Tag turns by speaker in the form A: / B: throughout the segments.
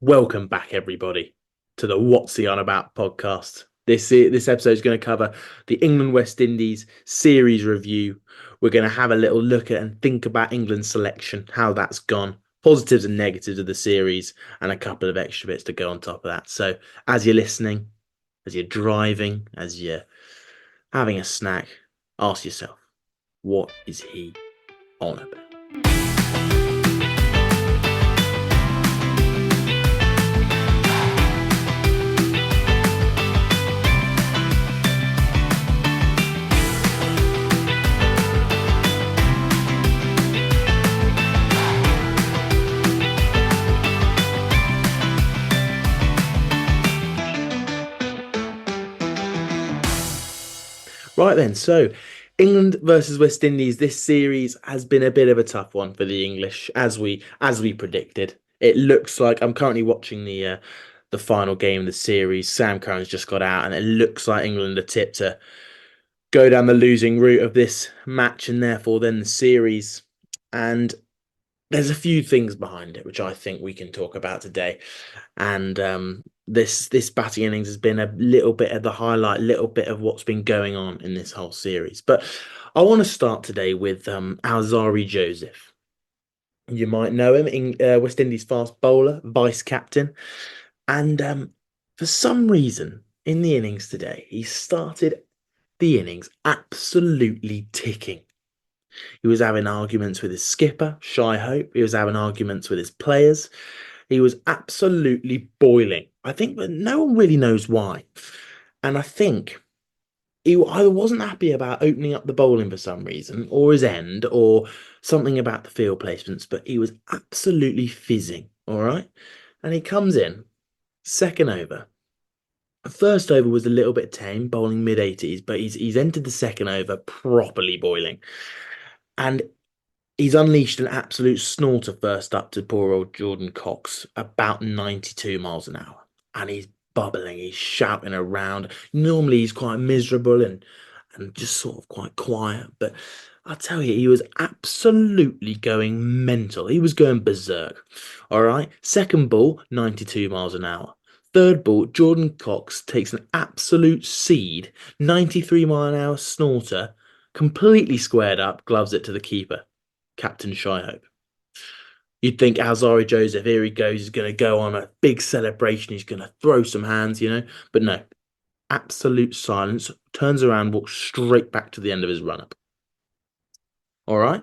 A: Welcome back, everybody, to the What's He On About podcast. This episode is going to cover the England West Indies series review. We're going to have a little look at and think about England's selection, how that's gone, positives and negatives of the series, and a couple of extra bits to go on top of that. So, as you're listening, as you're driving, as you're having a snack, ask yourself, what is he on about? Right then, so England versus West Indies. This series has been a bit of a tough one for the English, as we predicted. It looks like I'm currently watching the final game of the series. Sam Curran's just got out, and it looks like England are tipped to go down the losing route of this match, and therefore then the series. And there's a few things behind it which I think we can talk about today. And this batting innings has been a little bit of the highlight, little bit of what's been going on in this whole series. But I want to start today with Alzarri Joseph. You might know him, West Indies fast bowler, vice captain, and for some reason in the innings today, he started the innings absolutely ticking. He was having arguments with his skipper, Shy Hope. He was having arguments with his players. He was absolutely boiling. I think, but no one really knows why. And I think he either wasn't happy about opening up the bowling for some reason, or his end, or something about the field placements, but he was absolutely fizzing. All right. And he comes in, second over. First over was a little bit tame, bowling mid 80s, but he's entered the second over properly boiling. And he's unleashed an absolute snorter first up to poor old Jordan Cox, about 92 miles an hour. And he's bubbling, he's shouting around. Normally he's quite miserable and just sort of quite quiet. But I tell you, he was absolutely going mental. He was going berserk. All right. Second ball, 92 miles an hour. Third ball, Jordan Cox takes an absolute seed, 93-mile-an-hour snorter, completely squared up, gloves it to the keeper. Captain Shyhope. You'd think Alzarri Joseph, here he goes, he's going to go on a big celebration, he's going to throw some hands. But no, absolute silence, turns around, walks straight back to the end of his run up. All right.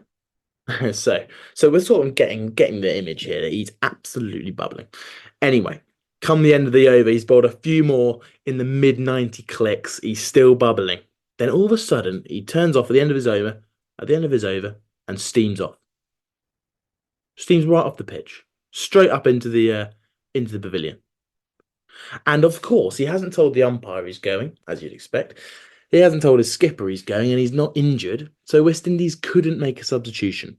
A: So we're sort of getting the image here that he's absolutely bubbling. Anyway, come the end of the over, he's bowled a few more in the mid 90 clicks. He's still bubbling. Then all of a sudden, he turns off at the end of his over, and steams off. Steams right off the pitch, straight up into the pavilion. And of course, he hasn't told the umpire he's going, as you'd expect. He hasn't told his skipper he's going, and he's not injured. So West Indies couldn't make a substitution.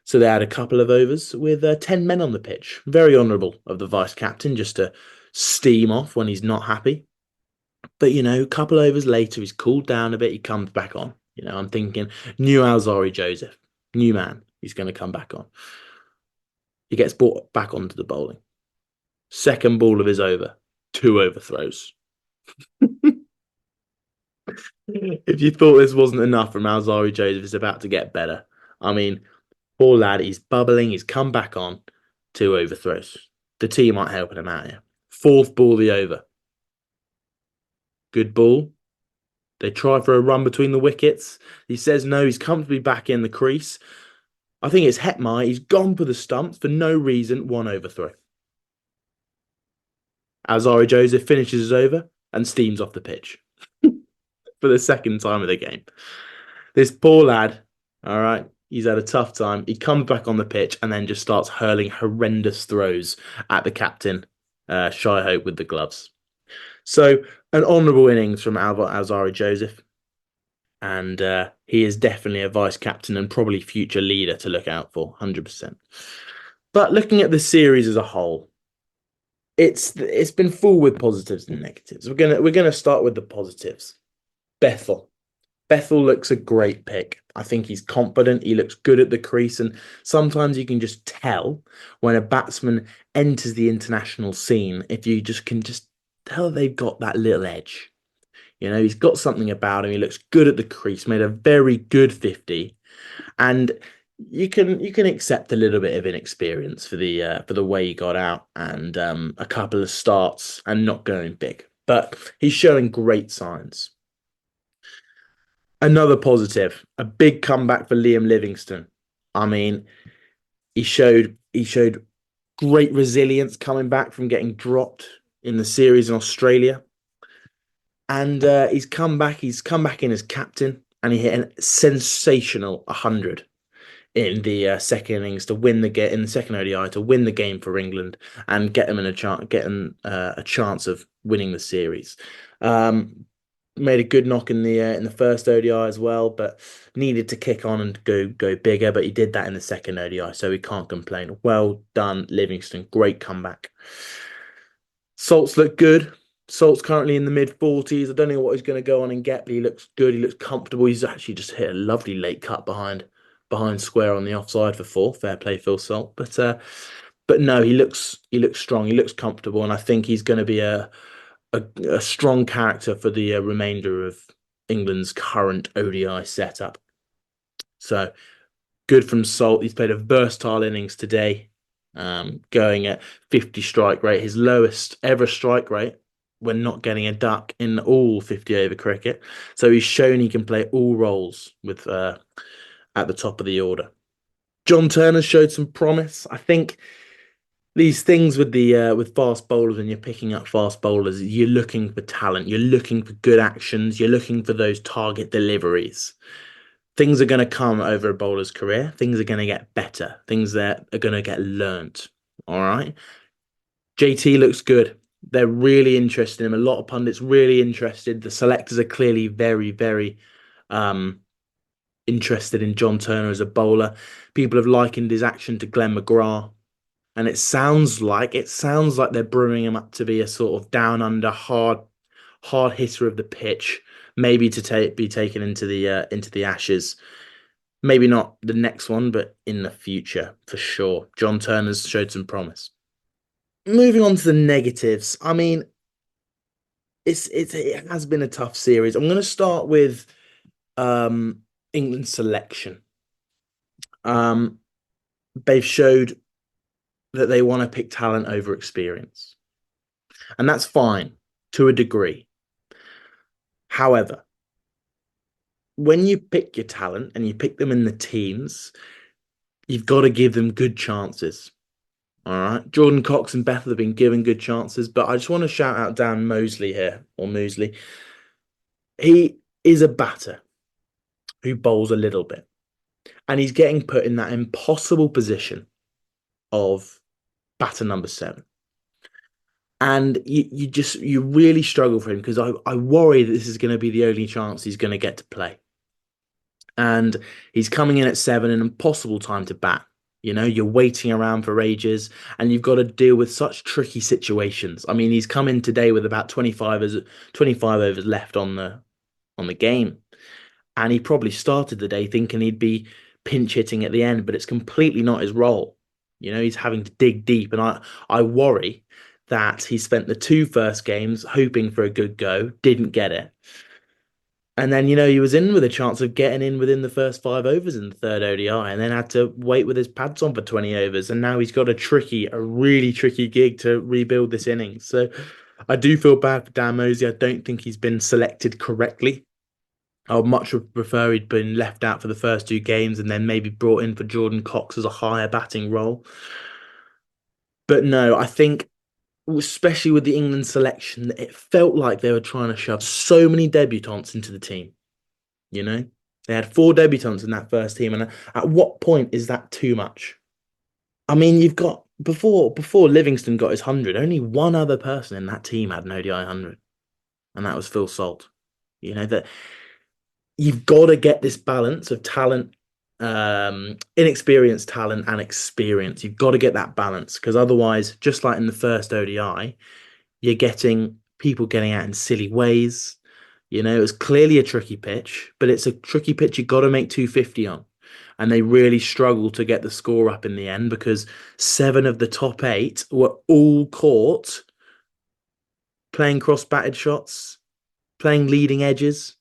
A: So they had a couple of overs with 10 men on the pitch. Very honourable of the vice captain just to steam off when he's not happy. But, a couple overs later, he's cooled down a bit. He comes back on. I'm thinking, new Alzarri Joseph, new man. He's going to come back on. He gets brought back onto the bowling. Second ball of his over, 2 overthrows. If you thought this wasn't enough from Alzarri Joseph, it's about to get better. I mean, poor lad, he's bubbling, he's come back on, 2 overthrows. The team aren't helping him out here. Fourth ball of the over. Good ball. They try for a run between the wickets. He says no, he's comfortably back in the crease. I think it's Hetmai. He's gone for the stumps for no reason. 1 overthrow. Alzarri Joseph finishes his over and steams off the pitch for the second time of the game. This poor lad, all right, he's had a tough time. He comes back on the pitch and then just starts hurling horrendous throws at the captain, Shy Hope, with the gloves. So an honourable innings from Alzarri Joseph. And he is definitely a vice captain and probably future leader to look out for, 100%. But looking at the series as a whole, it's been full with positives and negatives. We're gonna start with the positives. Bethel, Bethel looks a great pick. I think he's confident. He looks good at the crease, and sometimes you can just tell when a batsman enters the international scene if you just can just tell they've got that little edge. You know, he's got something about him. He looks good at the crease. Made a very good 50, and you can accept a little bit of inexperience for the way he got out and a couple of starts and not going big. But he's showing great signs. Another positive, a big comeback for Liam Livingston. I mean, he showed great resilience coming back from getting dropped in the series in Australia, and he's come back in as captain, and he hit a sensational 100 in the second innings to win the game in the second ODI to win the game for England and get them a chance of winning the series. Um, Made a good knock in the first ODI as well, but needed to kick on and go bigger. But he did that in the second ODI, so we can't complain. Well done, Livingston. Great comeback. Salt's look good. Salt's currently in the mid 40s. I don't know what he's going to go on and get, but he looks good. He looks comfortable. He's actually just hit a lovely late cut behind square on the offside for four. Fair play, Phil Salt. But no, he looks strong. He looks comfortable, and I think he's going to be a strong character for the remainder of England's current ODI setup. So good from Salt. He's played a versatile innings today, going at 50 strike rate, his lowest ever strike rate when not getting a duck in all 50 over cricket. So he's shown he can play all roles with at the top of the order. John Turner showed some promise. I think these things with the with fast bowlers, when you're picking up fast bowlers, you're looking for talent, you're looking for good actions, you're looking for those target deliveries. Things are going to come over a bowler's career. Things are going to get better. Things that are going to get learnt. All right. JT looks good. They're really interested in him. A lot of pundits really interested. The selectors are clearly very, very um, interested in John Turner as a bowler. People have likened his action to Glenn McGrath, and it sounds like they're brewing him up to be a sort of down under hard hitter of the pitch, maybe to be taken into the Ashes. Maybe not the next one, but in the future for sure. John Turner's showed some promise. Moving on to the negatives. I mean, it has been a tough series. I'm going to start with England's selection. Um, they've showed that they want to pick talent over experience, and that's fine to a degree. However, when you pick your talent and you pick them in the teams, you've got to give them good chances. All right. Jordan Cox and Bethel have been given good chances, but I just want to shout out Dan Mosley here, or Mosley. He is a batter who bowls a little bit, and he's getting put in that impossible position of batter number seven. And you really struggle for him because I worry that this is going to be the only chance he's going to get to play. And he's coming in at seven, an impossible time to bat. You know, you're waiting around for ages and you've got to deal with such tricky situations. I mean, he's come in today with about 25 overs left on the game. And he probably started the day thinking he'd be pinch hitting at the end, but it's completely not his role. You know, he's having to dig deep. And I worry that he spent the two first games hoping for a good go, didn't get it. And then, he was in with a chance of getting in within the first 5 overs in the third ODI and then had to wait with his pads on for 20 overs. And now he's got a really tricky gig to rebuild this innings. So I do feel bad for Dan Mosey. I don't think he's been selected correctly. I would much prefer he'd been left out for the first two games and then maybe brought in for Jordan Cox as a higher batting role. But no, I think, especially with the England selection, it felt like they were trying to shove so many debutants into the team. You know, they had four debutants in that first team, and at what point is that too much? I mean, you've got before Livingston got his 100, only one other person in that team had an ODI 100, and that was Phil Salt. You know that you've got to get this balance of talent, inexperienced talent, and experience. You've got to get that balance because otherwise, just like in the first ODI, you're getting people getting out in silly ways. It was clearly a tricky pitch, but it's a tricky pitch you've got to make 250 on. And they really struggled to get the score up in the end because seven of the top eight were all caught playing cross-batted shots, playing leading edges.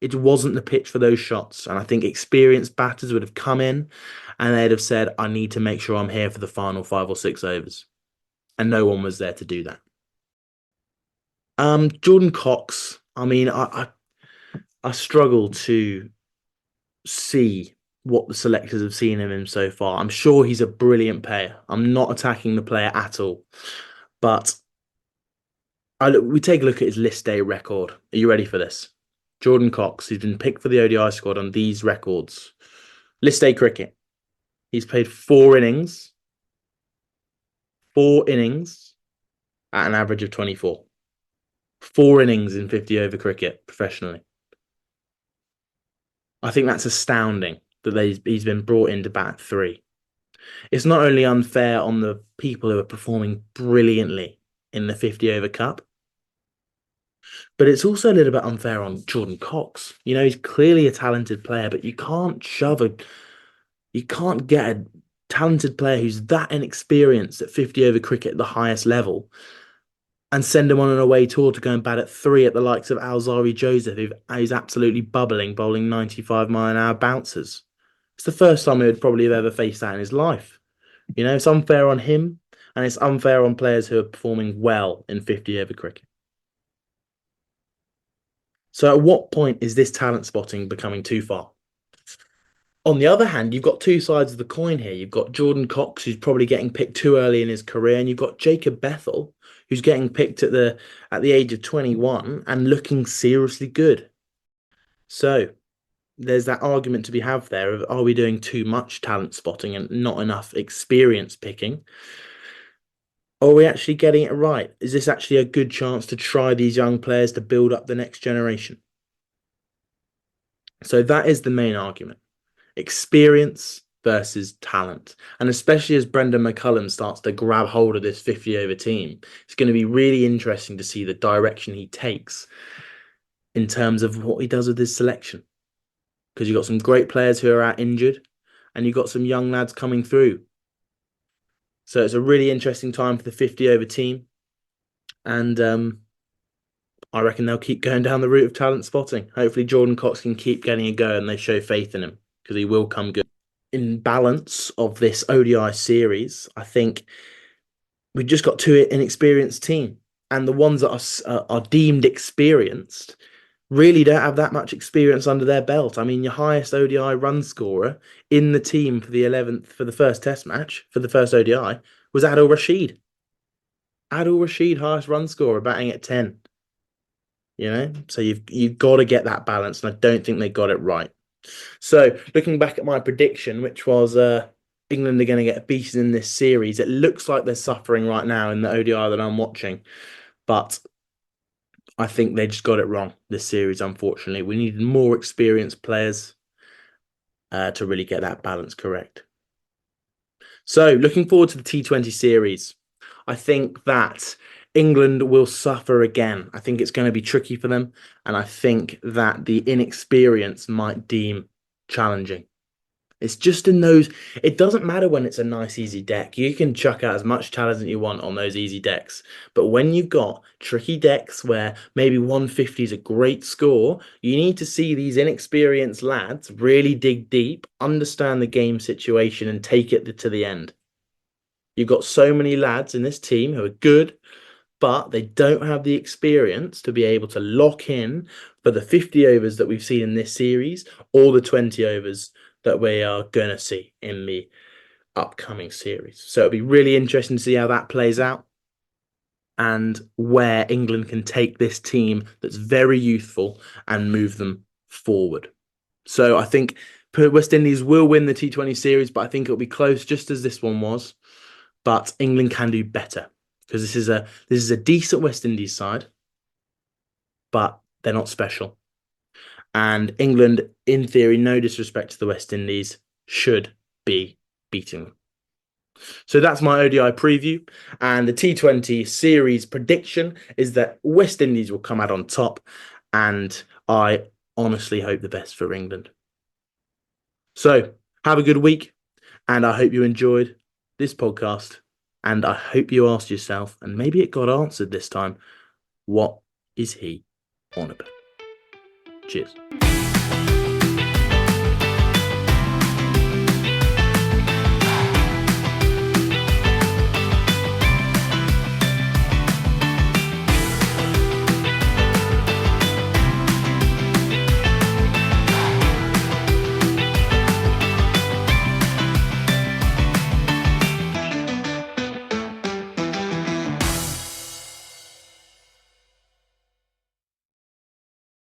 A: It wasn't the pitch for those shots. And I think experienced batters would have come in and they'd have said, I need to make sure I'm here for the final 5 or 6 overs. And no one was there to do that. Jordan Cox, I mean, I struggle to see what the selectors have seen in him so far. I'm sure he's a brilliant player. I'm not attacking the player at all. But we take a look at his list day record. Are you ready for this? Jordan Cox, he's been picked for the ODI squad on these records. List day cricket. He's played 4 innings, 4 innings at an average of 24. 4 innings in 50 over cricket professionally. I think that's astounding that he's been brought in to bat three. It's not only unfair on the people who are performing brilliantly in the 50 over cup, but it's also a little bit unfair on Jordan Cox. He's clearly a talented player, but you can't get a talented player who's that inexperienced at 50 over cricket at the highest level and send him on an away tour to go and bat at three at the likes of Alzarri Joseph, who's absolutely bubbling, bowling 95-mile-an-hour bouncers. It's the first time he would probably have ever faced that in his life. It's unfair on him, and it's unfair on players who are performing well in 50 over cricket. So at what point is this talent spotting becoming too far? On the other hand, you've got two sides of the coin here. You've got Jordan Cox, who's probably getting picked too early in his career, and you've got Jacob Bethel, who's getting picked at the age of 21 and looking seriously good. So there's that argument to be had there of, are we doing too much talent spotting and not enough experience picking? Or are we actually getting it right? Is this actually a good chance to try these young players to build up the next generation? So that is the main argument. Experience versus talent. And especially as Brendan McCullum starts to grab hold of this 50 over team, it's going to be really interesting to see the direction he takes in terms of what he does with his selection. Because you've got some great players who are out injured and you've got some young lads coming through. So it's a really interesting time for the 50 over team. And I reckon they'll keep going down the route of talent spotting. Hopefully Jordan Cox can keep getting a go and they show faith in him because he will come good. In balance of this ODI series, I think we've just got two inexperienced team, and the ones that are deemed experienced really don't have that much experience under their belt. I mean, your highest ODI run scorer in the team for the first Test match for the first ODI was Adil Rashid. Adil Rashid, highest run scorer, batting at 10. So you've got to get that balance, and I don't think they got it right. So looking back at my prediction, which was England are going to get beaten in this series, it looks like they're suffering right now in the ODI that I'm watching, but I think they just got it wrong this series, unfortunately. We needed more experienced players to really get that balance correct. So looking forward to the T20 series, I think that England will suffer again. I think it's going to be tricky for them, and I think that the inexperience might deem challenging. It's just in those, it doesn't matter when it's a nice, easy deck. You can chuck out as much talent as you want on those easy decks. But when you've got tricky decks where maybe 150 is a great score, you need to see these inexperienced lads really dig deep, understand the game situation, and take it to the end. You've got so many lads in this team who are good, but they don't have the experience to be able to lock in for the 50 overs that we've seen in this series or the 20 overs that we are going to see in the upcoming series. So it'll be really interesting to see how that plays out and where England can take this team that's very youthful and move them forward. So I think West Indies will win the T20 series, but I think it'll be close just as this one was. But England can do better because this is a decent West Indies side, but they're not special. And England, in theory, no disrespect to the West Indies, should be beating them. So that's my ODI preview. And the T20 series prediction is that West Indies will come out on top and I honestly hope the best for England. So have a good week, and I hope you enjoyed this podcast. And I hope you asked yourself, and maybe it got answered this time, what is he on about? Cheers.